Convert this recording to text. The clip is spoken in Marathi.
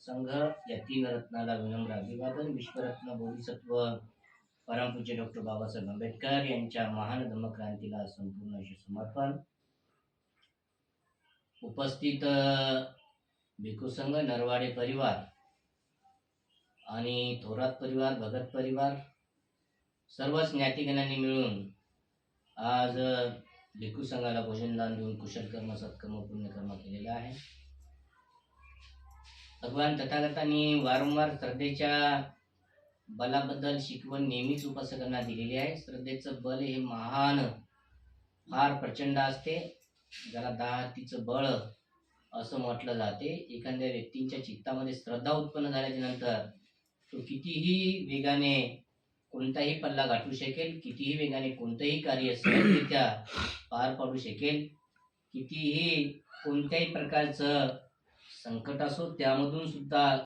संघ या 3 रत्नाला विनम्र अभिवादन. विश्वरत्न बोधिसत्व परमपूज्य डॉक्टर बाबासाहेब आंबेडकर यांच्या महान धम्मक्रांतीला संपूर्ण असे समर्पण. उपस्थित भिक्खू संघ, नरवाडे परिवार आणि थोरात परिवार, भगत परिवार, सर्वच ज्ञातिगणांनी मिळून आज भिक्खू संघाला भोजनदान देऊन कुशल कर्म, सत्कर्म, पुण्यकर्म केलेलं आहे. भगवान तथागतांनी वारंवार श्रद्धेच्या बलाबद्दल शिकवण नेहमीच उपासकांना दिलेली आहे. श्रद्धेचं बल हे महान, फार प्रचंड असते, ज्याला 10 हत्तीचं बळ असं म्हटलं जाते. एखाद्या व्यक्तीच्या चित्तामध्ये श्रद्धा उत्पन्न झाल्याच्या नंतर तो कितीही वेगाने कोणताही पल्ला गाठू शकेल, कितीही वेगाने कोणतंही कार्य सहजरित्या पार पाडू शकेल, कितीही कोणत्याही प्रकारचं संकट असो त्यामधून सुद्धा